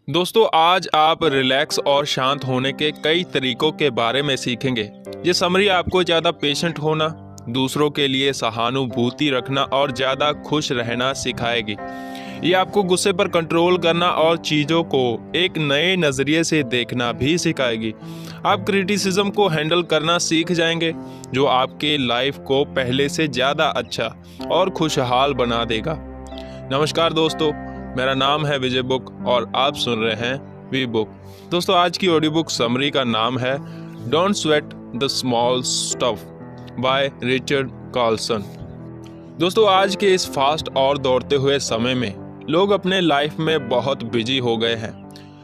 दोस्तों, आज आप रिलैक्स और शांत होने के कई तरीकों के बारे में सीखेंगे। ये समरी आपको ज़्यादा पेशेंट होना, दूसरों के लिए सहानुभूति रखना और ज़्यादा खुश रहना सिखाएगी। ये आपको गुस्से पर कंट्रोल करना और चीज़ों को एक नए नज़रिए से देखना भी सिखाएगी। आप क्रिटिसिज्म को हैंडल करना सीख जाएंगे, जो आपके लाइफ को पहले से ज़्यादा अच्छा और खुशहाल बना देगा। नमस्कार दोस्तों, मेरा नाम है विजय बुक और आप सुन रहे हैं वी बुक। दोस्तों, आज की ऑडियो बुक समरी का नाम है don't sweat the small stuff by Richard Carlson. दोस्तों, आज के इस फास्ट और दौड़ते हुए समय में लोग अपने लाइफ में बहुत बिजी हो गए हैं।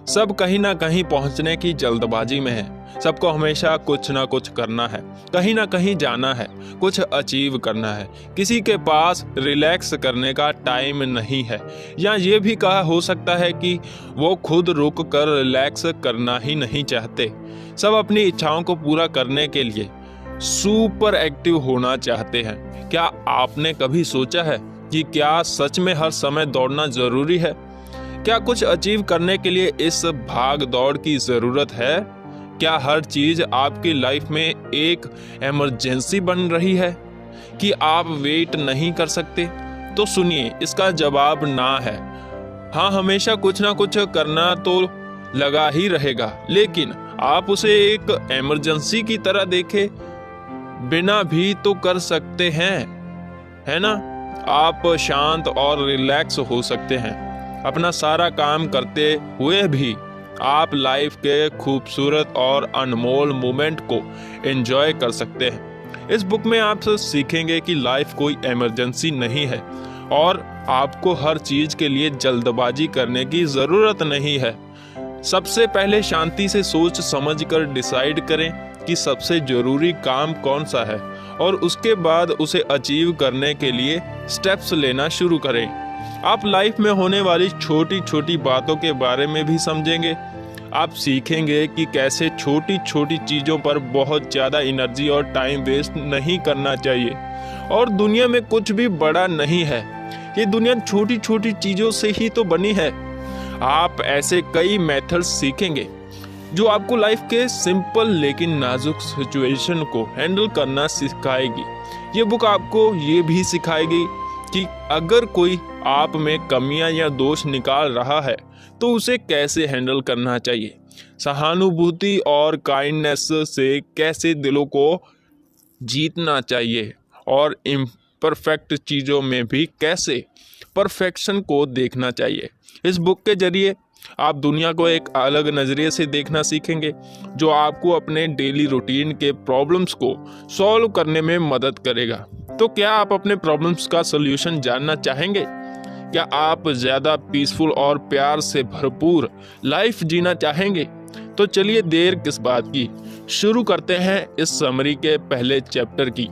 सब कहीं ना कहीं पहुंचने की जल्दबाजी में है। सबको हमेशा कुछ ना कुछ करना है, कहीं ना कहीं जाना है, कुछ अचीव करना है। किसी के पास रिलैक्स करने का टाइम नहीं है, या ये भी कहा हो सकता है कि वो खुद रुक कर रिलैक्स करना ही नहीं चाहते। सब अपनी इच्छाओं को पूरा करने के लिए सुपर एक्टिव होना चाहते हैं। क्या आपने कभी सोचा है कि क्या सच में हर समय दौड़ना जरूरी है? क्या कुछ अचीव करने के लिए इस भाग दौड़ की जरूरत है? क्या हर चीज आपकी लाइफ में एक इमरजेंसी बन रही है कि आप वेट नहीं कर सकते? तो सुनिए, इसका जवाब ना है। हाँ, हमेशा कुछ ना कुछ करना तो लगा ही रहेगा, लेकिन आप उसे एक इमरजेंसी की तरह देखें, बिना भी तो कर सकते हैं, है ना? आप शांत और रिलैक्स हो सकते हैं। अपना सारा काम करते हुए भी आप लाइफ के खूबसूरत और अनमोल मोमेंट को एंजॉय कर सकते हैं। इस बुक में आप सीखेंगे कि लाइफ कोई इमरजेंसी नहीं है और आपको हर चीज के लिए जल्दबाजी करने की जरूरत नहीं है। सबसे पहले शांति से सोच समझ कर डिसाइड करें कि सबसे जरूरी काम कौन सा है और उसके बाद उसे अचीव करने के लिए स्टेप्स लेना शुरू करें। आप लाइफ में होने वाली छोटी छोटी बातों के बारे में भी समझेंगे। आप सीखेंगे कि कैसे छोटी छोटी चीज़ों पर बहुत ज़्यादा एनर्जी और टाइम वेस्ट नहीं करना चाहिए। और दुनिया में कुछ भी बड़ा नहीं है, ये दुनिया छोटी छोटी चीज़ों से ही तो बनी है। आप ऐसे कई मेथड्स सीखेंगे जो आपको लाइफ के सिंपल लेकिन नाजुक सिचुएशन को हैंडल करना सिखाएगी। ये बुक आपको ये भी सिखाएगी कि अगर कोई आप में कमियां या दोष निकाल रहा है तो उसे कैसे हैंडल करना चाहिए। सहानुभूति और काइंडनेस से कैसे दिलों को जीतना चाहिए और इम्परफेक्ट चीज़ों में भी कैसे परफेक्शन को देखना चाहिए। इस बुक के जरिए आप दुनिया को एक अलग नज़रिए से देखना सीखेंगे, जो आपको अपने डेली रूटीन के प्रॉब्लम्स को सॉल्व करने में मदद करेगा। तो क्या आप अपने प्रॉब्लम्स का सॉल्यूशन जानना चाहेंगे? क्या आप ज़्यादा पीसफुल और प्यार से भरपूर लाइफ जीना चाहेंगे? तो चलिए देर किस बात की, शुरू करते हैं इस समरी के पहले चैप्टर की।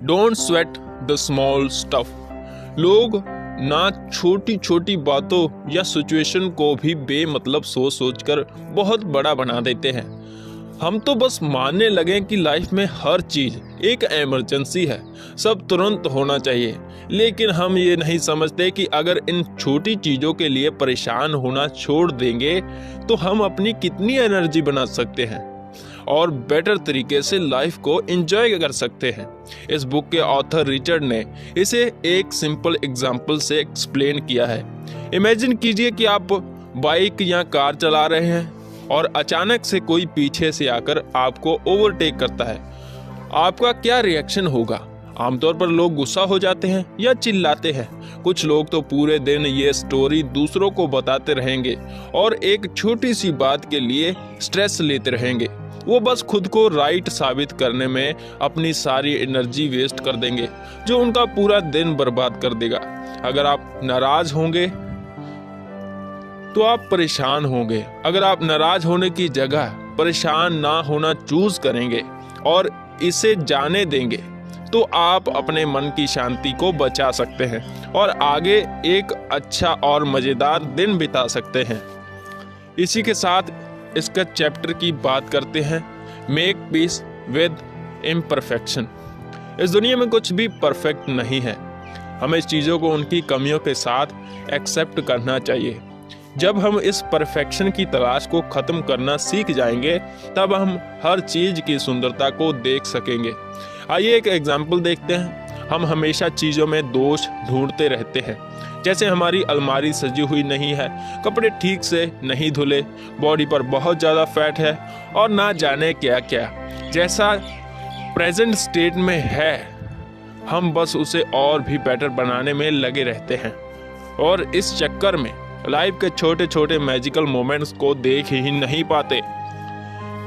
Don't sweat the small stuff. लोग ना छोटी छोटी बातों या सिचुएशन को भी बेमतलब सोच सोच कर बहुत बड़ा बना देते हैं। हम तो बस मानने लगे कि लाइफ में हर चीज एक इमरजेंसी है, सब तुरंत होना चाहिए। लेकिन हम ये नहीं समझते कि अगर इन छोटी चीजों के लिए परेशान होना छोड़ देंगे तो हम अपनी कितनी एनर्जी बना सकते हैं और बेटर तरीके से लाइफ को एंजॉय कर सकते हैं। इस बुक के ऑथर रिचर्ड ने इसे एक सिंपल एग्जाम्पल से एक्सप्लेन किया है। इमेजिन कीजिए कि आप बाइक या कार चला रहे हैं और अचानक से कोई पीछे से आकर आपको ओवरटेक करता है। आपका क्या रिएक्शन होगा? आमतौर पर लोग गुस्सा हो जाते हैं या चिल्लाते हैं। कुछ लोग तो पूरे दिन ये स्टोरी दूसरों को बताते रहेंगे और एक छोटी सी बात के लिए स्ट्रेस लेते रहेंगे। वो बस खुद को राइट साबित करने में अपनी सारी एनर्जी वेस्ट कर देंगे, जो उनका पूरा दिन बर्बाद कर देगा। अगर आप नाराज होंगे तो आप परेशान होंगे। अगर आप नाराज होने की जगह परेशान ना होना चूज करेंगे और इसे जाने देंगे तो आप अपने मन की शांति को बचा सकते हैं और आगे एक अच्छा और मजेदार दिन बिता सकते हैं। इसी के साथ इसका चैप्टर की बात करते हैं, मेक पीस विद इम्परफेक्शन। इस दुनिया में कुछ भी परफेक्ट नहीं है। हमें चीज़ों को उनकी कमियों के साथ एक्सेप्ट करना चाहिए। जब हम इस परफेक्शन की तलाश को खत्म करना सीख जाएंगे तब हम हर चीज की सुंदरता को देख सकेंगे। आइए एक एग्जाम्पल देखते हैं। हम हमेशा चीजों में दोष ढूंढते रहते हैं, जैसे हमारी अलमारी सजी हुई नहीं है, कपड़े ठीक से नहीं धुले, बॉडी पर बहुत ज़्यादा फैट है और ना जाने क्या क्या। जैसा प्रेजेंट स्टेट में है हम बस उसे और भी बेटर बनाने में लगे रहते हैं और इस चक्कर में लाइफ के छोटे छोटे मैजिकल मोमेंट्स को देख ही नहीं पाते।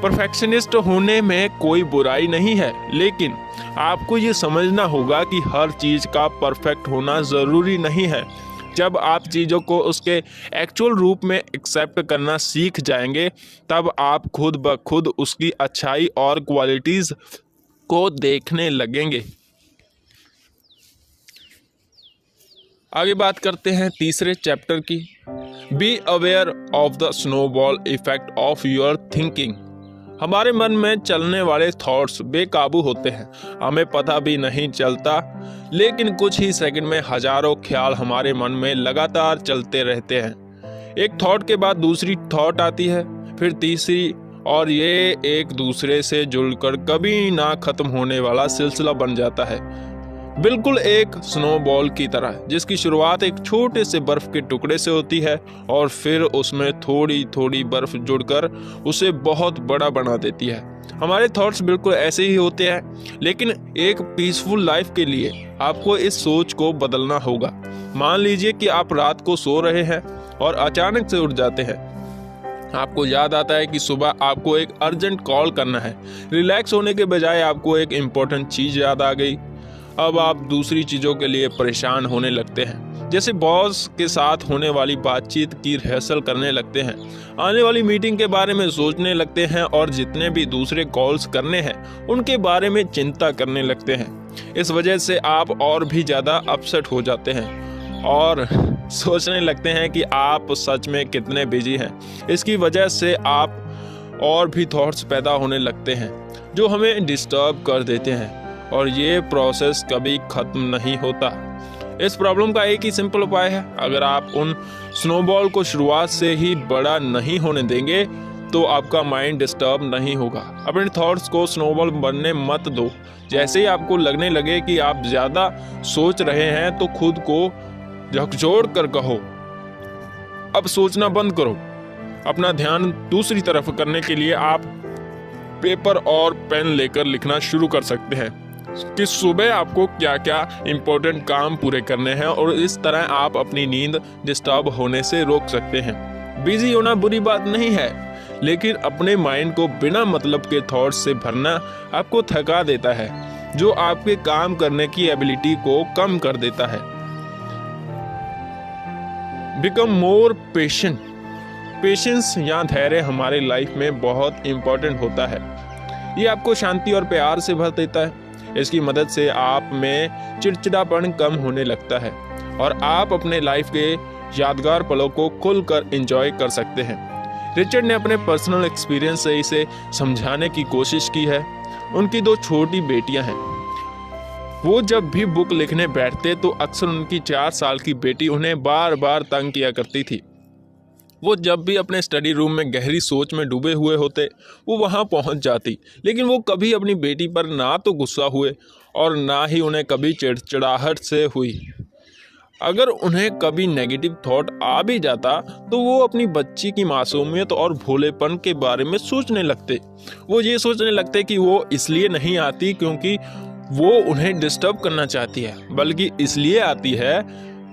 परफेक्शनिस्ट होने में कोई बुराई नहीं है, लेकिन आपको ये समझना होगा कि हर चीज़ का परफेक्ट होना ज़रूरी नहीं है। जब आप चीज़ों को उसके एक्चुअल रूप में एक्सेप्ट करना सीख जाएंगे तब आप खुद ब खुद उसकी अच्छाई और क्वालिटीज़ को देखने लगेंगे। आगे बात करते हैं तीसरे चैप्टर की। Be aware of the snowball effect of your thinking. हमारे मन में चलने वाले थॉट्स बेकाबू होते हैं, हमें पता भी नहीं चलता, लेकिन कुछ ही सेकंड में हजारों ख्याल हमारे मन में लगातार चलते रहते हैं। एक थॉट के बाद दूसरी थॉट आती है, फिर तीसरी, और ये एक दूसरे से जुड़कर कभी ना खत्म होने वाला सिलसिला बन जाता है, बिल्कुल एक स्नोबॉल की तरह, जिसकी शुरुआत एक छोटे से बर्फ के टुकड़े से होती है और फिर उसमें थोड़ी थोड़ी बर्फ जुड़कर उसे बहुत बड़ा बना देती है। हमारे थॉट्स बिल्कुल ऐसे ही होते हैं, लेकिन एक पीसफुल लाइफ के लिए आपको इस सोच को बदलना होगा। मान लीजिए कि आप रात को सो रहे हैं और अचानक से उठ जाते हैं। आपको याद आता है कि सुबह आपको एक अर्जेंट कॉल करना है। रिलैक्स होने के बजाय आपको एक इम्पोर्टेंट चीज़ याद आ गई। अब आप दूसरी चीज़ों के लिए परेशान होने लगते हैं, जैसे बॉस के साथ होने वाली बातचीत की रिहर्सल करने लगते हैं, आने वाली मीटिंग के बारे में सोचने लगते हैं और जितने भी दूसरे कॉल्स करने हैं उनके बारे में चिंता करने लगते हैं। इस वजह से आप और भी ज़्यादा अपसेट हो जाते हैं और सोचने लगते हैं कि आप सच में कितने बिजी हैं। इसकी वजह से आप और भी थॉट्स पैदा होने लगते हैं जो हमें डिस्टर्ब कर देते हैं और ये प्रोसेस कभी ख़त्म नहीं होता। इस प्रॉब्लम का एक ही सिंपल उपाय है। अगर आप उन स्नोबॉल को शुरुआत से ही बड़ा नहीं होने देंगे तो आपका माइंड डिस्टर्ब नहीं होगा। अपने थॉट्स को स्नोबॉल बनने मत दो। जैसे ही आपको लगने लगे कि आप ज़्यादा सोच रहे हैं तो खुद को झकझोर कर कहो, अब सोचना बंद करो। अपना ध्यान दूसरी तरफ करने के लिए आप पेपर और पेन लेकर लिखना शुरू कर सकते हैं कि सुबह आपको क्या क्या इम्पोर्टेंट काम पूरे करने हैं और इस तरह आप अपनी नींद डिस्टर्ब होने से रोक सकते हैं। बिजी होना बुरी बात नहीं है, लेकिन अपने माइंड को बिना मतलब के थॉट्स से भरना आपको थका देता है, जो आपके काम करने की एबिलिटी को कम कर देता है। Become more patient. पेशेंस या धैर्य हमारे लाइफ में बहुत इम्पोर्टेंट होता है। ये आपको शांति और प्यार से भर देता है। इसकी मदद से आप में चिड़चिड़ापन कम होने लगता है और आप अपने लाइफ के यादगार पलों को खुलकर एंजॉय कर सकते हैं। रिचर्ड ने अपने पर्सनल एक्सपीरियंस से इसे समझाने की कोशिश की है। उनकी 2 छोटी बेटियां हैं। वो जब भी बुक लिखने बैठते तो अक्सर उनकी 4 साल की बेटी उन्हें बार बार तंग किया करती थी। वो जब भी अपने स्टडी रूम में गहरी सोच में डूबे हुए होते वो वहाँ पहुँच जाती, लेकिन वो कभी अपनी बेटी पर ना तो गुस्सा हुए और ना ही उन्हें कभी चिड़चिड़ाहट से हुई। अगर उन्हें कभी नेगेटिव थॉट आ भी जाता तो वो अपनी बच्ची की मासूमियत और भोलेपन के बारे में सोचने लगते। वो ये सोचने लगते कि वो इसलिए नहीं आती क्योंकि वो उन्हें डिस्टर्ब करना चाहती है, बल्कि इसलिए आती है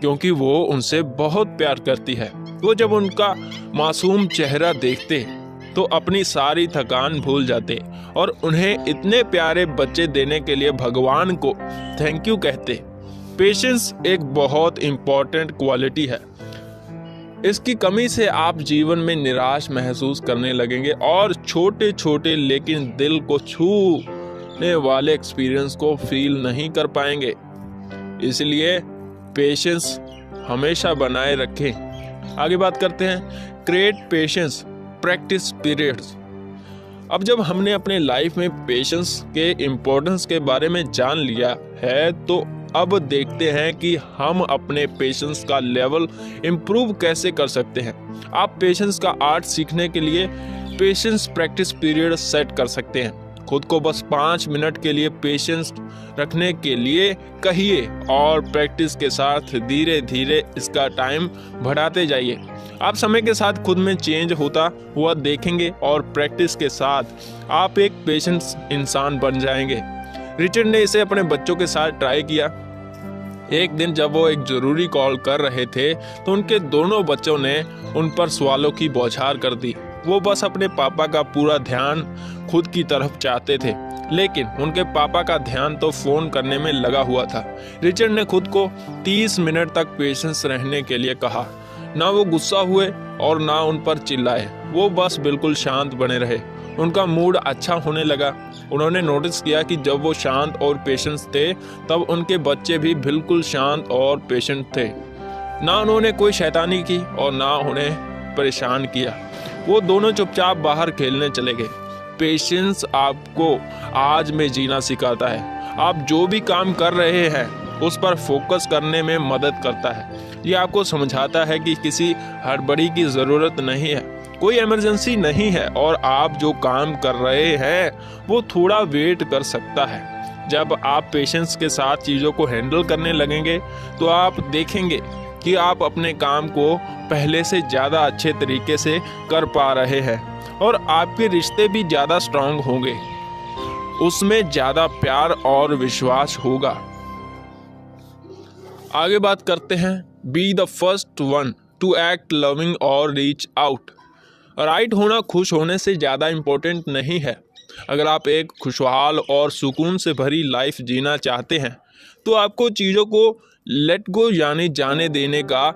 क्योंकि वो उनसे बहुत प्यार करती है। वो जब उनका मासूम चेहरा देखते तो अपनी सारी थकान भूल जाते और उन्हें इतने प्यारे बच्चे देने के लिए भगवान को थैंक यू कहते। पेशेंस एक बहुत इम्पॉर्टेंट क्वालिटी है। इसकी कमी से आप जीवन में निराश महसूस करने लगेंगे और छोटे छोटे लेकिन दिल को छूने वाले एक्सपीरियंस को फील नहीं कर पाएंगे। इसलिए पेशेंस हमेशा बनाए रखें। आगे बात करते हैं क्रिएट पेशेंस प्रैक्टिस पीरियड्स। अब जब हमने अपने लाइफ में पेशेंस के इम्पोर्टेंस के बारे में जान लिया है तो अब देखते हैं कि हम अपने पेशेंस का लेवल इम्प्रूव कैसे कर सकते हैं। आप पेशेंस का आर्ट सीखने के लिए पेशेंस प्रैक्टिस पीरियड सेट कर सकते हैं। खुद को बस 5 मिनट के लिए पेशेंस रखने के लिए कहिए और प्रैक्टिस के साथ धीरे धीरे इसका टाइम बढ़ाते जाइए। आप समय के साथ खुद में चेंज होता हुआ देखेंगे और प्रैक्टिस के साथ आप एक पेशेंस इंसान बन जाएंगे। रिचर्ड ने इसे अपने बच्चों के साथ ट्राई किया। एक दिन जब वो एक जरूरी कॉल कर रहे थे तो उनके दोनों बच्चों ने उन पर सवालों की बौछार कर दी। वो बस अपने पापा का पूरा ध्यान खुद की तरफ चाहते थे, लेकिन उनके पापा का ध्यान तो फोन करने में लगा हुआ था। रिचर्ड ने खुद को 30 मिनट तक पेशेंस रहने के लिए कहा। ना वो गुस्सा हुए और ना उन पर चिल्लाए, वो बस बिल्कुल शांत बने रहे। उनका मूड अच्छा होने लगा। उन्होंने नोटिस किया कि जब वो शांत और पेशेंस थे तब उनके बच्चे भी बिल्कुल शांत और पेशेंट थे। ना उन्होंने कोई शैतानी की और ना उन्हें परेशान किया। वो दोनों चुपचाप बाहर खेलने चले गए। पेशेंस आपको आज में जीना सिखाता है। आप जो भी काम कर रहे हैं उस पर फोकस करने में मदद करता है। ये आपको समझाता है कि किसी हड़बड़ी की ज़रूरत नहीं है, कोई इमरजेंसी नहीं है और आप जो काम कर रहे हैं वो थोड़ा वेट कर सकता है। जब आप पेशेंस के साथ चीज़ों को हैंडल करने लगेंगे तो आप देखेंगे कि आप अपने काम को पहले से ज़्यादा अच्छे तरीके से कर पा रहे हैं और आपके रिश्ते भी ज़्यादा स्ट्रांग होंगे। उसमें ज़्यादा प्यार और विश्वास होगा। आगे बात करते हैं, be the first one two act loving और रीच आउट। राइट होना खुश होने से ज़्यादा इम्पोर्टेंट नहीं है। अगर आप एक खुशहाल और सुकून से भरी लाइफ जीना चाहते हैं तो आपको चीज़ों को लेट गो यानी जाने देने का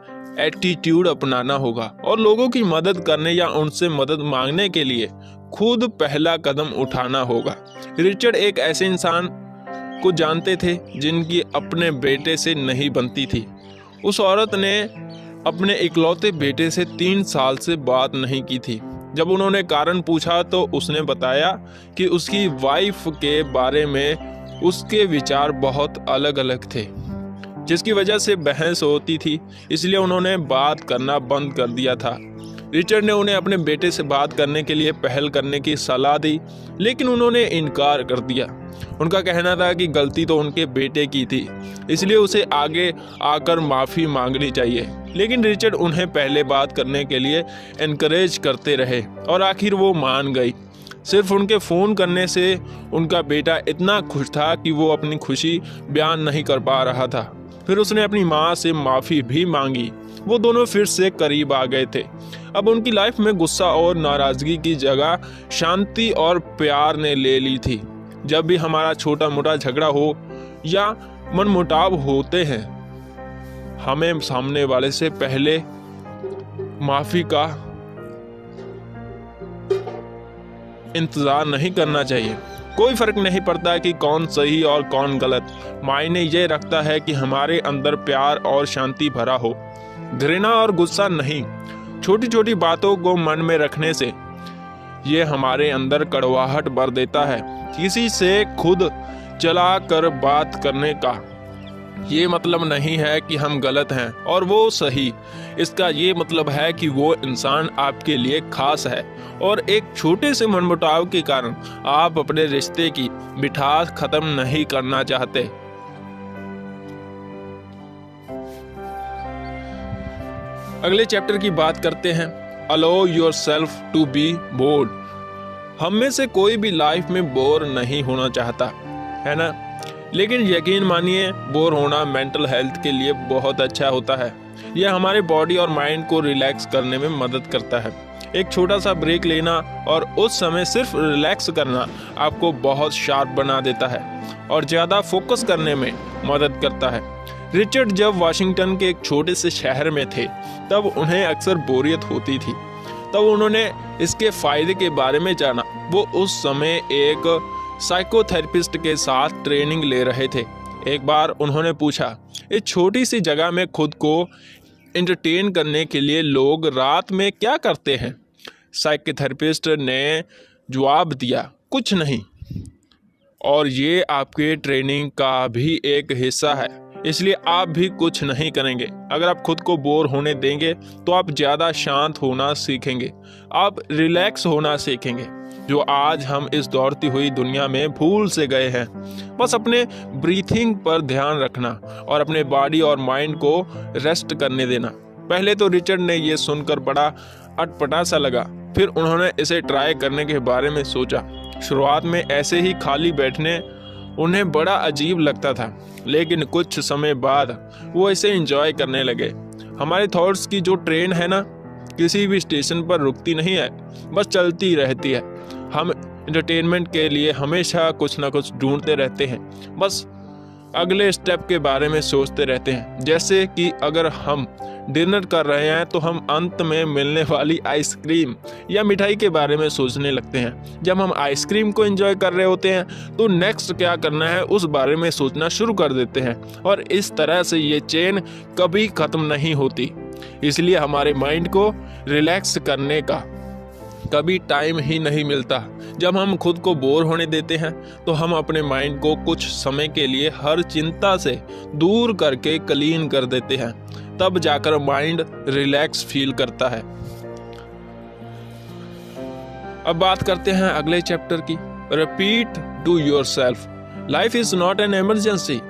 एटीट्यूड अपनाना होगा और लोगों की मदद करने या उनसे मदद मांगने के लिए खुद पहला कदम उठाना होगा। रिचर्ड एक ऐसे इंसान को जानते थे जिनकी अपने बेटे से नहीं बनती थी। उस औरत ने अपने इकलौते बेटे से 3 साल से बात नहीं की थी। जब उन्होंने कारण पूछा तो उसने बताया कि उसकी वाइफ के बारे में उसके विचार बहुत अलग अलग थे, जिसकी वजह से बहस होती थी। इसलिए उन्होंने बात करना बंद कर दिया था। रिचर्ड ने उन्हें अपने बेटे से बात करने के लिए पहल करने की सलाह दी, लेकिन उन्होंने इनकार कर दिया। उनका कहना था कि गलती तो उनके बेटे की थी, इसलिए उसे आगे आकर माफ़ी मांगनी चाहिए। लेकिन रिचर्ड उन्हें पहले बात करने के लिए एनकरेज करते रहे और आखिर वो मान गई। सिर्फ उनके फ़ोन करने से उनका बेटा इतना खुश था कि वो अपनी खुशी बयान नहीं कर पा रहा था। फिर उसने अपनी माँ से माफ़ी भी मांगी। वो दोनों फिर से करीब आ गए थे। अब उनकी लाइफ में गुस्सा और नाराज़गी की जगह शांति और प्यार ने ले ली थी। जब भी हमारा छोटा मोटा झगड़ा हो या मनमुटाव होते हैं, हमें सामने वाले से पहले माफ़ी का इंतज़ार नहीं करना चाहिए। कोई फर्क नहीं पड़ता कि कौन सही और कौन गलत, मायने ये रखता है कि हमारे अंदर प्यार और शांति भरा हो, घृणा और गुस्सा नहीं। छोटी छोटी बातों को मन में रखने से ये हमारे अंदर कड़वाहट भर देता है। किसी से खुद चला कर बात करने का ये मतलब नहीं है कि हम गलत हैं और वो सही। इसका ये मतलब है कि वो इंसान आपके लिए खास है और एक छोटे से मनमुटाव के कारण आप अपने रिश्ते की मिठास खत्म नहीं करना चाहते। अगले चैप्टर की बात करते हैं, allow yourself to be bored. हम में से कोई भी लाइफ में बोर नहीं होना चाहता है ना, लेकिन यकीन मानिए बोर होना मेंटल हेल्थ के लिए बहुत अच्छा होता है। यह हमारे बॉडी और माइंड को रिलैक्स करने में मदद करता है। एक छोटा सा ब्रेक लेना और उस समय सिर्फ रिलैक्स करना आपको बहुत शार्प बना देता है और ज़्यादा फोकस करने में मदद करता है। रिचर्ड जब वाशिंगटन के एक छोटे से शहर में थे तब उन्हें अक्सर बोरियत होती थी। तब उन्होंने इसके फ़ायदे के बारे में जाना। वो उस समय एक साइकोथेरेपिस्ट के साथ ट्रेनिंग ले रहे थे। एक बार उन्होंने पूछा, इस छोटी सी जगह में खुद को एंटरटेन करने के लिए लोग रात में क्या करते हैं? साइकोथेरेपिस्ट ने जवाब दिया, कुछ नहीं, और ये आपके ट्रेनिंग का भी एक हिस्सा है। इसलिए आप भी कुछ नहीं करेंगे। अगर आप खुद को बोर होने देंगे तो आप ज़्यादा शांत होना सीखेंगे, आप रिलैक्स होना सीखेंगे, जो आज हम इस दौड़ती हुई दुनिया में भूल से गए हैं। बस अपने ब्रीथिंग पर ध्यान रखना और अपने बॉडी और माइंड को रेस्ट करने देना। पहले तो रिचर्ड ने ये सुनकर बड़ा अटपटा सा लगा, फिर उन्होंने इसे ट्राई करने के बारे में सोचा। शुरुआत में ऐसे ही खाली बैठने उन्हें बड़ा अजीब लगता था, लेकिन कुछ समय बाद वो इसे एंजॉय करने लगे। हमारे थॉट्स की जो ट्रेन है ना, किसी भी स्टेशन पर रुकती नहीं है, बस चलती रहती है। हम एंटरटेनमेंट के लिए हमेशा कुछ ना कुछ ढूंढते रहते हैं, बस अगले स्टेप के बारे में सोचते रहते हैं। जैसे कि अगर हम डिनर कर रहे हैं तो हम अंत में मिलने वाली आइसक्रीम या मिठाई के बारे में सोचने लगते हैं। जब हम आइसक्रीम को एंजॉय कर रहे होते हैं तो नेक्स्ट क्या करना है उस बारे में सोचना शुरू कर देते हैं, और इस तरह से ये चेन कभी खत्म नहीं होती। इसलिए हमारे माइंड को रिलैक्स करने का कभी टाइम ही नहीं मिलता। जब हम खुद को बोर होने देते हैं तो हम अपने माइंड को कुछ समय के लिए हर चिंता से दूर करके क्लीन कर देते हैं, तब जाकर माइंड रिलैक्स फील करता है। अब बात करते हैं अगले चैप्टर की। Repeat to yourself, life is not an emergency.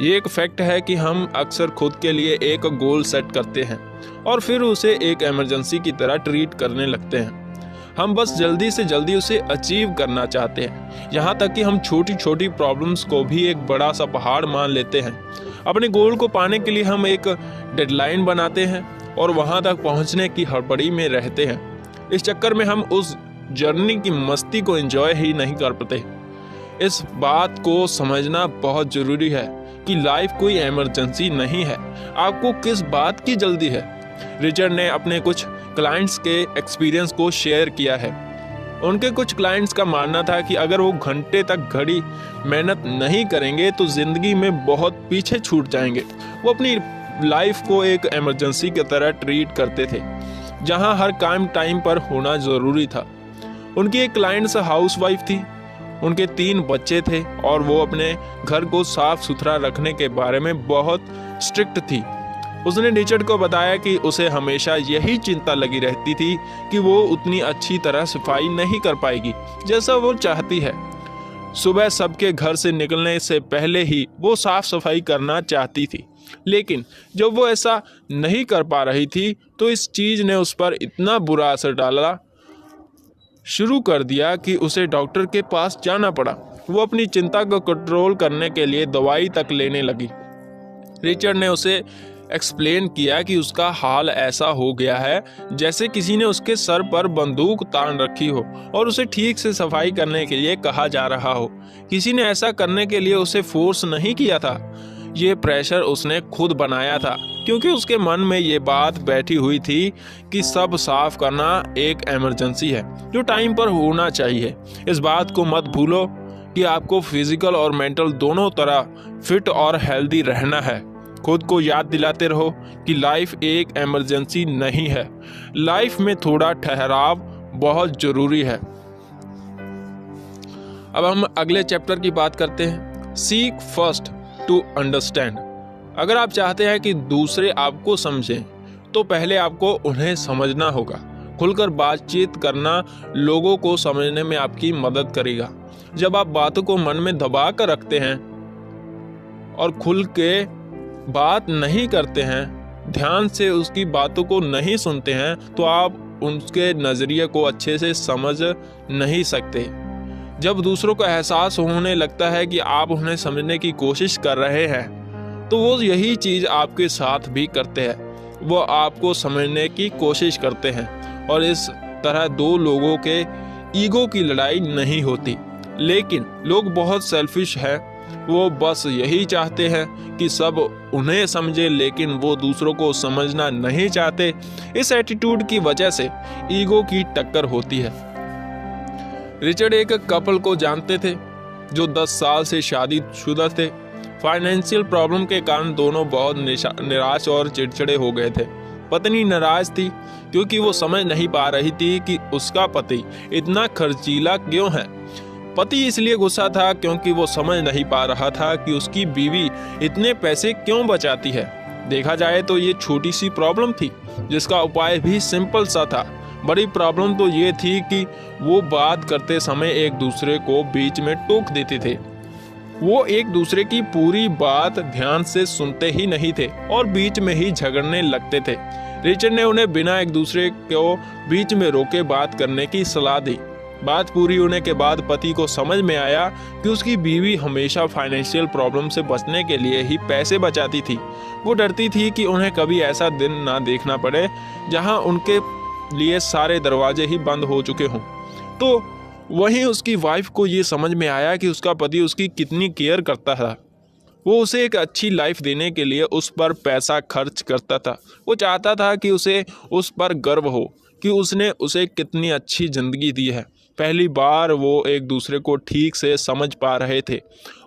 ये एक फैक्ट है कि हम अक्सर खुद के लिए एक गोल सेट करते हैं और फिर उसे एक इमरजेंसी की तरह ट्रीट करने लगते हैं। हम बस जल्दी से जल्दी उसे अचीव करना चाहते हैं, यहाँ तक कि हम छोटी छोटी प्रॉब्लम्स को भी एक बड़ा सा पहाड़ मान लेते हैं। अपने गोल को पाने के लिए हम एक डेडलाइन बनाते हैं और वहाँ तक पहुँचने की हड़बड़ी में रहते हैं। इस चक्कर में हम उस जर्नी की मस्ती को एंजॉय ही नहीं कर पाते। इस बात को समझना बहुत ज़रूरी है कि लाइफ कोई इमरजेंसी नहीं है। आपको किस बात की जल्दी है? रिचर्ड ने अपने कुछ क्लाइंट्स के एक्सपीरियंस को शेयर किया है। उनके कुछ क्लाइंट्स का मानना था कि अगर वो घंटे तक घड़ी मेहनत नहीं करेंगे तो ज़िंदगी में बहुत पीछे छूट जाएंगे। वो अपनी लाइफ को एक इमरजेंसी की तरह ट्रीट करते थे, जहां हर काम टाइम पर होना ज़रूरी था। उनकी एक क्लाइंट्स हाउसवाइफ थी, उनके 3 बच्चे थे और वो अपने घर को साफ सुथरा रखने के बारे में बहुत स्ट्रिक्ट थी। उसने रिचर्ड को बताया कि उसे हमेशा यही चिंता लगी रहती थी कि वो उतनी अच्छी तरह सफाई नहीं कर पाएगी जैसा वो चाहती है। सुबह सबके घर से निकलने से पहले ही वो साफ सफाई करना चाहती थी, लेकिन जब वो ऐसा नहीं कर पा रही थी तो इस चीज़ ने उस पर इतना बुरा असर डाला शुरू कर दिया कि उसे डॉक्टर के पास जाना पड़ा। वो अपनी चिंता को कंट्रोल करने के लिए दवाई तक लेने लगी। रिचर्ड ने उसे एक्सप्लेन किया कि उसका हाल ऐसा हो गया है जैसे किसी ने उसके सर पर बंदूक तान रखी हो और उसे ठीक से सफाई करने के लिए कहा जा रहा हो। किसी ने ऐसा करने के लिए उसे फोर्स नहीं किया था, ये प्रेशर उसने खुद बनाया था, क्योंकि उसके मन में ये बात बैठी हुई थी कि सब साफ करना एक इमरजेंसी है जो टाइम पर होना चाहिए। इस बात को मत भूलो कि आपको फिजिकल और मेंटल दोनों तरह फिट और हेल्दी रहना है। खुद को याद दिलाते रहो कि लाइफ एक इमरजेंसी नहीं है। लाइफ में थोड़ा ठहराव बहुत जरूरी है। अब हम अगले चैप्टर की बात करते हैं। Seek first to understand. अगर आप चाहते हैं कि दूसरे आपको समझें तो पहले आपको उन्हें समझना होगा। खुलकर बातचीत करना लोगों को समझने में आपकी मदद करेगा। जब आप बातों को मन में दबा कर रखते हैं और खुल के बात नहीं करते हैं, ध्यान से उसकी बातों को नहीं सुनते हैं, तो आप उनके नज़रिए को अच्छे से समझ नहीं सकते। जब दूसरों को एहसास होने लगता है कि आप उन्हें समझने की कोशिश कर रहे हैं तो वो यही चीज़ आपके साथ भी करते हैं। वो आपको समझने की कोशिश करते हैं और इस तरह 2 लोगों के ईगो की लड़ाई नहीं होती। लेकिन लोग बहुत सेल्फिश हैं, वो बस यही चाहते हैं कि सब उन्हें समझे, लेकिन वो दूसरों को समझना नहीं चाहते। इस एटीट्यूड की वजह से ईगो की टक्कर होती है। रिचर्ड एक कपल को जानते थे जो 10 साल से शादीशुदा थे। फाइनेंशियल प्रॉब्लम के कारण दोनों बहुत निराश और चिड़चिड़े हो गए थे। पत्नी नाराज थी क्योंकि वो समझ नहीं पा रही थी कि उसका पति इतना खर्चीला क्यों है। पति इसलिए गुस्सा था क्योंकि वो समझ नहीं पा रहा था कि उसकी बीवी इतने पैसे क्यों बचाती है। देखा जाए तो ये छोटी सी प्रॉब्लम थी जिसका उपाय भी सिंपल सा था। बड़ी प्रॉब्लम तो ये थी कि वो बात करते समय एक दूसरे को बीच में टोक देते थे। वो एक दूसरे की पूरी बात ध्यान से सुनते ही नहीं थे और बीच में ही झगड़ने लगते थे। रिचर्ड ने उन्हें बिना एक दूसरे को बीच में रोके बात करने की सलाह दी। बात पूरी होने के बाद पति को समझ में आया कि उसकी बीवी हमेशा फाइनेंशियल प्रॉब्लम से बचने के लिए ही पैसे बचाती थी। वो डरती थी कि उन्हें कभी ऐसा दिन ना देखना पड़े जहां उनके लिए सारे दरवाजे ही बंद हो चुके हों। तो वहीं उसकी वाइफ को ये समझ में आया कि उसका पति उसकी कितनी केयर करता था। वो उसे एक अच्छी लाइफ देने के लिए उस पर पैसा खर्च करता था। वो चाहता था कि उसे उस पर गर्व हो कि उसने उसे कितनी अच्छी ज़िंदगी दी है। पहली बार वो एक दूसरे को ठीक से समझ पा रहे थे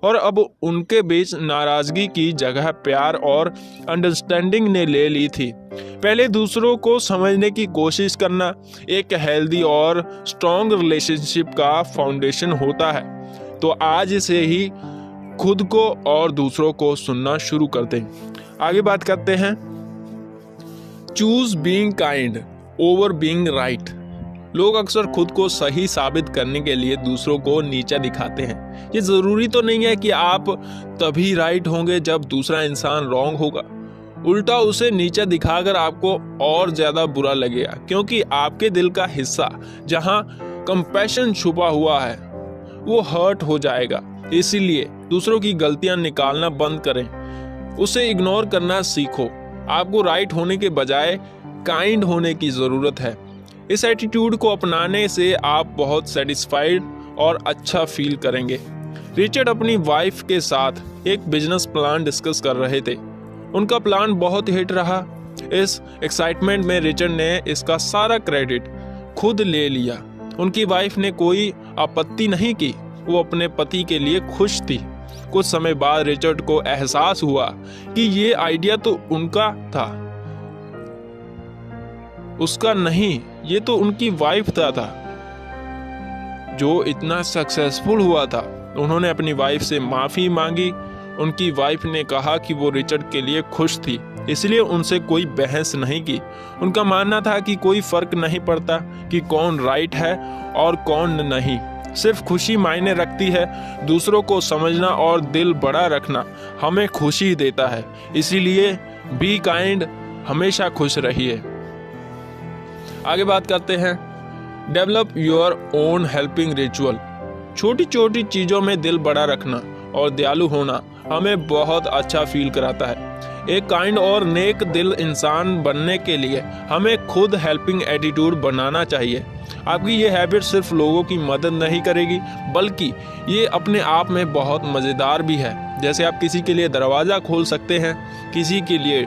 और अब उनके बीच नाराज़गी की जगह प्यार और अंडरस्टैंडिंग ने ले ली थी। पहले दूसरों को समझने की कोशिश करना एक हेल्दी और स्ट्रॉन्ग रिलेशनशिप का फाउंडेशन होता है। तो आज से ही खुद को और दूसरों को सुनना शुरू कर दें। आगे बात करते हैं, choose being kind over being right. लोग अक्सर खुद को सही साबित करने के लिए दूसरों को नीचा दिखाते हैं। ये ज़रूरी तो नहीं है कि आप तभी राइट होंगे जब दूसरा इंसान रॉन्ग होगा। उल्टा उसे नीचा दिखाकर आपको और ज़्यादा बुरा लगेगा, क्योंकि आपके दिल का हिस्सा जहां कंपैशन छुपा हुआ है वो हर्ट हो जाएगा। इसीलिए दूसरों की गलतियां निकालना बंद करें, उसे इग्नोर करना सीखो। आपको राइट होने के बजाय काइंड होने की ज़रूरत है। इस एटीट्यूड को अपनाने से आप बहुत सेटिस्फाइड और अच्छा फील करेंगे। रिचर्ड अपनी वाइफ के साथ एक बिजनेस प्लान डिस्कस कर रहे थे। उनका प्लान बहुत हिट रहा। इस एक्साइटमेंट में रिचर्ड ने इसका सारा क्रेडिट खुद ले लिया। उनकी वाइफ ने कोई आपत्ति नहीं की, वो अपने पति के लिए खुश थी। कुछ समय बाद रिचर्ड को एहसास हुआ कि ये आइडिया तो उनका था, उसका नहीं, ये तो उनकी वाइफ था जो इतना सक्सेसफुल हुआ था। उन्होंने अपनी वाइफ से माफ़ी मांगी। उनकी वाइफ ने कहा कि वो रिचर्ड के लिए खुश थी, इसलिए उनसे कोई बहस नहीं की। उनका मानना था कि कोई फर्क नहीं पड़ता कि कौन राइट है और कौन नहीं, सिर्फ खुशी मायने रखती है। दूसरों को समझना और दिल बड़ा रखना हमें खुशी देता है। इसीलिए बी काइंड, हमेशा खुश रहिए। आगे बात करते हैं, develop your own helping ritual. छोटी छोटी चीज़ों में दिल बड़ा रखना और दयालु होना हमें बहुत अच्छा फील कराता है। एक काइंड और नेक दिल इंसान बनने के लिए हमें खुद हेल्पिंग एटीट्यूड बनाना चाहिए। आपकी ये हैबिट सिर्फ लोगों की मदद नहीं करेगी, बल्कि ये अपने आप में बहुत मज़ेदार भी है। जैसे आप किसी के लिए दरवाज़ा खोल सकते हैं, किसी के लिए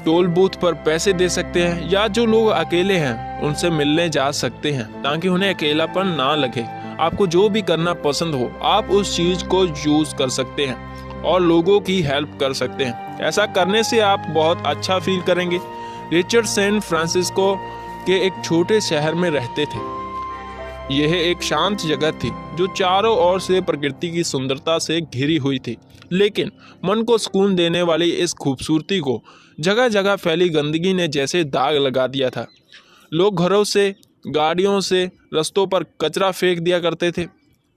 टोल बूथ पर पैसे दे सकते हैं, या जो लोग अकेले हैं उनसे मिलने जा सकते हैं ताकि उन्हें अकेलापन ना लगे। आपको जो भी करना पसंद हो आप उस चीज़ को यूज़ कर सकते हैं और लोगों की हेल्प कर सकते हैं। ऐसा करने से आप बहुत अच्छा फील करेंगे। रिचर्ड सैन फ्रांसिस्को के एक छोटे शहर में रहते थे। यह एक शांत जगह थी जो चारों ओर से प्रकृति की सुंदरता से घिरी हुई थी, लेकिन मन को सुकून देने वाली इस खूबसूरती को जगह जगह फैली गंदगी ने जैसे दाग लगा दिया था। लोग घरों से, गाड़ियों से रास्तों पर कचरा फेंक दिया करते थे।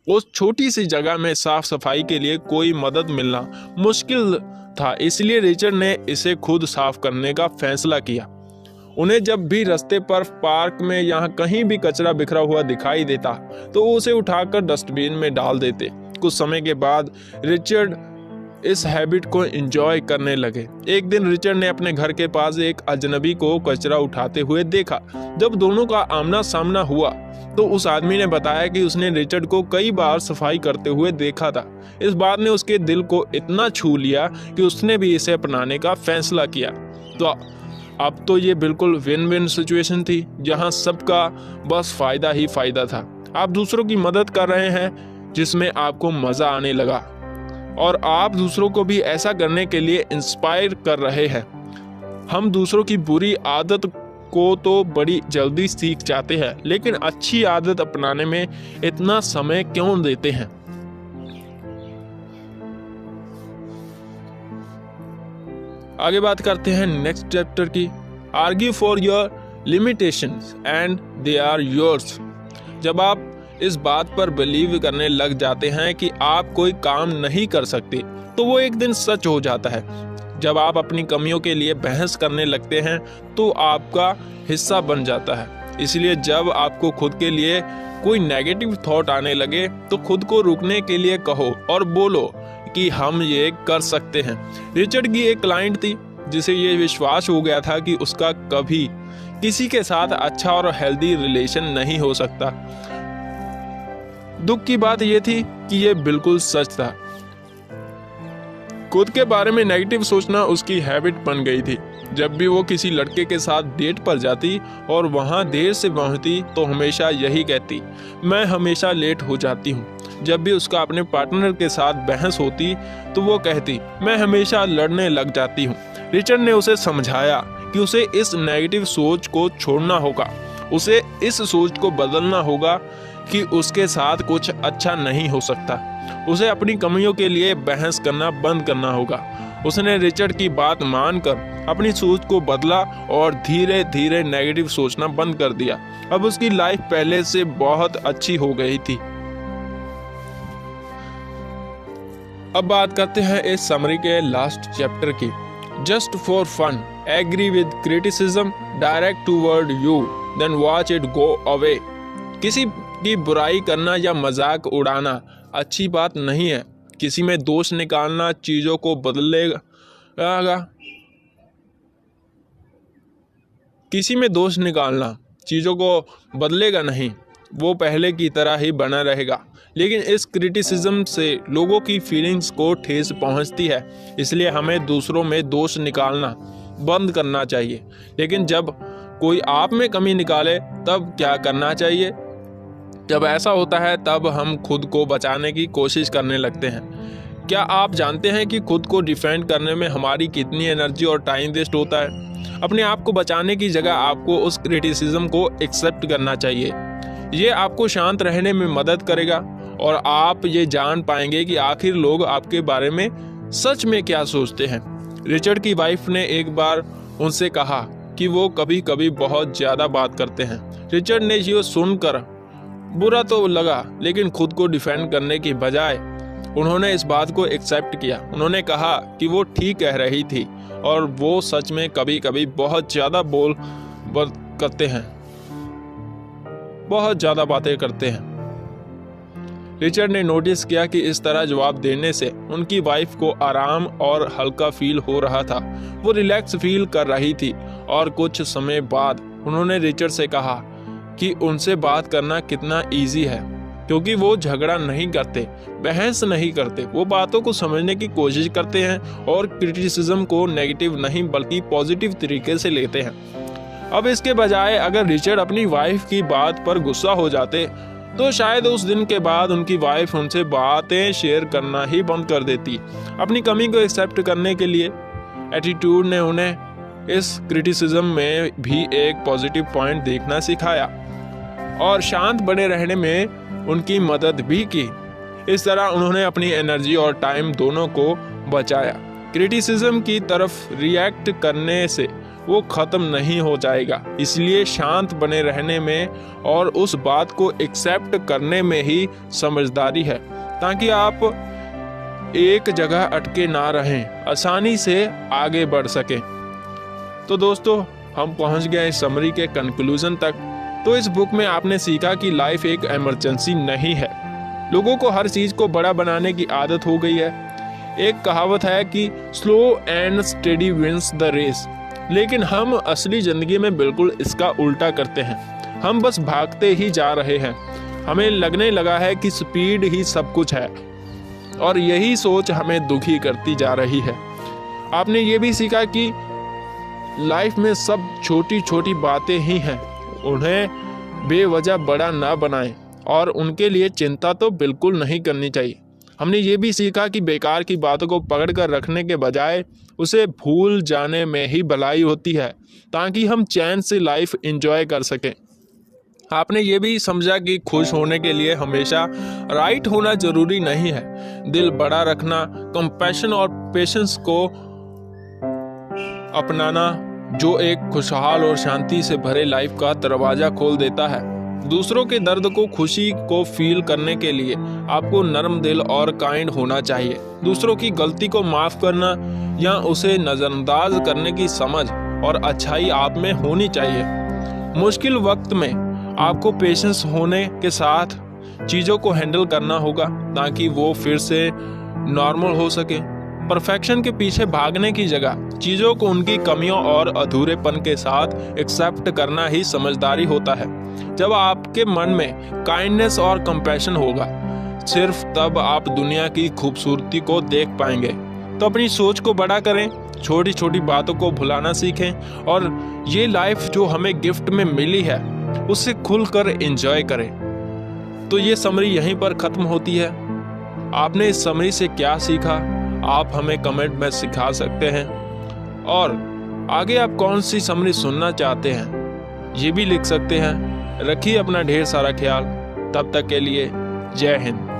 उस छोटी सी जगह में साफ सफाई के लिए कोई मदद मिलना मुश्किल था, इसलिए रिचर्ड ने इसे खुद साफ करने का फैसला किया। उन्हें जब भी रास्ते पर, पार्क में, यहाँ कहीं भी कचरा बिखरा हुआ दिखाई देता तो उसे उठाकर डस्टबिन में डाल देते। कुछ समय के बाद रिचर्ड इस हैबिट को एंजॉय करने लगे। एक दिन रिचर्ड ने अपने घर के पास एक अजनबी को कचरा उठाते हुए देखा। जब दोनों का आमना सामना हुआ तो उस आदमी ने बताया कि उसने रिचर्ड को कई बार सफाई करते हुए देखा था। इस बात ने उसके दिल को इतना छू लिया कि उसने भी इसे अपनाने का फैसला किया। तो अब तो ये बिल्कुल विन विन सिचुएशन थी जहां सबका बस फायदा ही फायदा था। आप दूसरों की मदद कर रहे हैं जिसमें आपको मजा आने लगा और आप दूसरों को भी ऐसा करने के लिए इंस्पायर कर रहे हैं। हम दूसरों की बुरी आदत को तो बड़ी जल्दी सीख जाते हैं, लेकिन अच्छी आदत अपनाने में इतना समय क्यों देते हैं? आगे बात करते हैं नेक्स्ट चैप्टर की। Argue for your limitations and they are yours. जब आप इस बात पर बिलीव करने लग जाते हैं कि आप कोई काम नहीं कर सकते, तो वो एक दिन सच हो जाता है। जब आप अपनी कमियों के लिए बहस करने लगते हैं तो आपका हिस्सा बन जाता है। इसलिए जब आपको खुद के लिए कोई नेगेटिव थॉट आने लगे तो खुद को रुकने के लिए कहो और बोलो कि हम ये कर सकते हैं। रिचर्ड की एक क्लाइंट थी जिसे ये विश्वास हो गया था कि उसका कभी किसी के साथ अच्छा और हेल्दी रिलेशन नहीं हो सकता। दुख की बात यह थी कि ये बिल्कुल सच था। खुद के बारे में नेगेटिव सोचना उसकी हैबिट बन गई थी। जब भी वो किसी लड़के के साथ डेट पर जाती और वहां देर से पहुंचती तो हमेशा यही कहती, मैं हमेशा लेट हो जाती हूँ। जब भी उसका अपने पार्टनर के साथ बहस होती तो वो कहती, मैं हमेशा लड़ने लग जाती हूँ। रिचर्ड ने उसे समझाया कि उसे इस नेगेटिव सोच को छोड़ना होगा, उसे इस सोच को बदलना होगा कि उसके साथ कुछ अच्छा नहीं हो सकता। उसे अपनी कमियों के लिए बहस करना बंद करना होगा। उसने रिचर्ड की बात मानकर अपनी सोच को बदला और धीरे धीरे नेगेटिव सोचना बंद कर दिया। अब उसकी लाइफ पहले से बहुत अच्छी हो गई थी। अब बात करते हैं इस समरी के लास्ट चैप्टर की। Just for fun, agree with criticism direct toward you, then watch it go away. किसी की बुराई करना या मजाक उड़ाना अच्छी बात नहीं है। किसी में दोष निकालना चीजों को बदलेगा, किसी में दोष निकालना चीजों को बदलेगा नहीं, वो पहले की तरह ही बना रहेगा। लेकिन इस क्रिटिसिज्म से लोगों की फीलिंग्स को ठेस पहुंचती है, इसलिए हमें दूसरों में दोष निकालना बंद करना चाहिए। लेकिन जब कोई आप में कमी निकाले तब क्या करना चाहिए? जब ऐसा होता है तब हम खुद को बचाने की कोशिश करने लगते हैं। क्या आप जानते हैं कि खुद को डिफेंड करने में हमारी कितनी एनर्जी और टाइम वेस्ट होता है? अपने आप को बचाने की जगह आपको उस क्रिटिसिज्म को एक्सेप्ट करना चाहिए। ये आपको शांत रहने में मदद करेगा और आप ये जान पाएंगे कि आखिर लोग आपके बारे में सच में क्या सोचते हैं। रिचर्ड की वाइफ ने एक बार उनसे कहा कि वो कभी कभी बहुत ज़्यादा बात करते हैं। रिचर्ड ने ये सुनकर बुरा तो लगा, लेकिन खुद को डिफेंड करने की बजाय उन्होंने इस बात को एक्सेप्ट किया। उन्होंने कहा कि वो ठीक कह रही थी और वो सच में कभी कभी बहुत ज़्यादा करते हैं, बहुत ज़्यादा बातें करते हैं। रिचर्ड ने नोटिस किया कि इस तरह जवाब देने से उनकी वाइफ को आराम और हल्का फील हो रहा था। वो रिलैक्स फील कर रही थी और कुछ समय बाद उन्होंने रिचर्ड से कहा कि उनसे बात करना कितना इजी है, क्योंकि वो झगड़ा नहीं करते, बहस नहीं करते, वो बातों को समझने की कोशिश करते हैं और क्रिटिसिज्म को नेगेटिव नहीं बल्कि पॉजिटिव तरीके से लेते हैं। अब इसके बजाय अगर रिचर्ड अपनी वाइफ की बात पर गुस्सा हो जाते तो शायद उस दिन के बाद उनकी वाइफ उनसे बातें शेयर करना ही बंद कर देती। अपनी कमी को एक्सेप्ट करने के लिए एटीट्यूड ने उन्हें इस क्रिटिसिज्म में भी एक पॉजिटिव पॉइंट देखना सिखाया और शांत बने रहने में उनकी मदद भी की। इस तरह उन्होंने अपनी एनर्जी और टाइम दोनों को बचाया। क्रिटिसिज्म की तरफ रिएक्ट करने से वो खत्म नहीं हो जाएगा, इसलिए शांत बने रहने में और उस बात को एक्सेप्ट करने में ही समझदारी है, ताकि आप एक जगह अटके ना रहें, आसानी से आगे बढ़ सकें। तो दोस्तों, हम पहुंच गए इस समरी के कंक्लूजन तक। तो इस बुक में आपने सीखा कि लाइफ एक इमरजेंसी नहीं है। लोगों को हर चीज को बड़ा बनाने की आदत हो गई है। एक कहावत है कि slow and steady wins the race, लेकिन हम असली जिंदगी में बिल्कुल इसका उल्टा करते हैं। हम बस भागते ही जा रहे हैं। हमें लगने लगा है कि स्पीड ही सब कुछ है और यही सोच हमें दुखी करती जा रही है। आपने ये भी सीखा कि लाइफ में सब छोटी छोटी बातें ही हैं, उन्हें बेवजह बड़ा ना बनाएं और उनके लिए चिंता तो बिल्कुल नहीं करनी चाहिए। हमने ये भी सीखा कि बेकार की बातों को पकड़ कर रखने के बजाय उसे भूल जाने में ही भलाई होती है, ताकि हम चैन से लाइफ एंजॉय कर सकें। आपने ये भी समझा कि खुश होने के लिए हमेशा राइट होना जरूरी नहीं है। दिल बड़ा रखना, कंपैशन और पेशेंस को अपनाना जो एक खुशहाल और शांति से भरे लाइफ का दरवाजा खोल देता है। दूसरों के दर्द को, खुशी को फील करने के लिए आपको नरम दिल और काइंड होना चाहिए। दूसरों की गलती को माफ करना या उसे नजरअंदाज करने की समझ और अच्छाई आप में होनी चाहिए। मुश्किल वक्त में आपको पेशेंस होने के साथ चीज़ों को हैंडल करना होगा ताकि वो फिर से नॉर्मल हो सके। परफेक्शन के पीछे भागने की जगह चीज़ों को उनकी कमियों और अधूरेपन के साथ एक्सेप्ट करना ही समझदारी होता है। जब आपके मन में काइंडनेस और कंपैशन होगा, सिर्फ तब आप दुनिया की खूबसूरती को देख पाएंगे। तो अपनी सोच को बड़ा करें, छोटी छोटी बातों को भुलाना सीखें और ये लाइफ जो हमें गिफ्ट में मिली है उसे खुलकर एंजॉय करें। तो ये समरी यहीं पर ख़त्म होती है। आपने इस समरी से क्या सीखा, आप हमें कमेंट में सिखा सकते हैं, और आगे आप कौन सी समरी सुनना चाहते हैं ये भी लिख सकते हैं। रखिए अपना ढेर सारा ख्याल। तब तक के लिए जय हिंद।